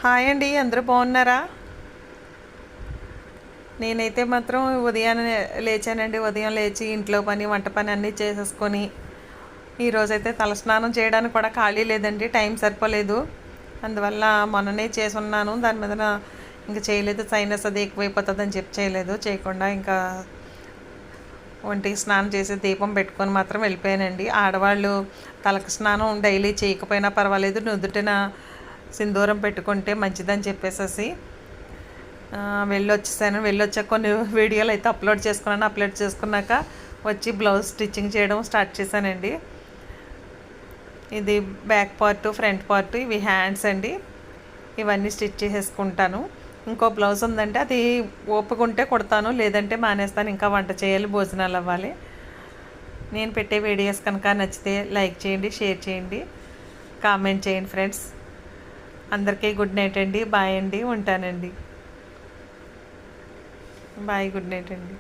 Hi అండి, అందరూ బాగున్నారా? నేనైతే మాత్రం ఉదయాన్నే లేచానండి. ఉదయం లేచి ఇంట్లో పని, వంట పని అన్నీ చేసేసుకొని ఈరోజైతే తలస్నానం చేయడానికి కూడా ఖాళీ లేదండి, టైం సరిపోలేదు. అందువల్ల మొన్ననే చేసి ఉన్నాను, దాని మీద ఇంకా చేయలేదు. సైనస్ అది ఎక్కువైపోతుందని చెప్పి చేయకుండా ఇంకా ఒంటికి స్నానం చేసి దీపం పెట్టుకొని మాత్రం వెళ్ళిపోయానండి. ఆడవాళ్ళు తలకు స్నానం డైలీ చేయకపోయినా పర్వాలేదు, నుదుటిన సింధూరం పెట్టుకుంటే మంచిదని చెప్పేసి వెళ్ళొచ్చాక కొన్ని వీడియోలు అయితే అప్లోడ్ చేసుకున్నాక వచ్చి బ్లౌజ్ స్టిచ్చింగ్ చేయడం స్టార్ట్ చేశానండి. ఇది బ్యాక్ పార్ట్, ఫ్రంట్ పార్ట్, ఇవి హ్యాండ్స్ అండి. ఇవన్నీ స్టిచ్ చేసేసుకుంటాను. ఇంకో బ్లౌజ్ ఉందంటే అది ఓపుకుంటే కుడతాను, లేదంటే మానేస్తాను. ఇంకా వంట చేయాలి, భోజనాలు అవ్వాలి. నేను పెట్టే వీడియోస్ కనుక నచ్చితే లైక్ చేయండి, షేర్ చేయండి, కామెంట్ చేయండి ఫ్రెండ్స్. అందరికీ గుడ్ నైట్ అండి. బాయ్ అండి, ఉంటానండి. బాయ్, గుడ్ నైట్ అండి.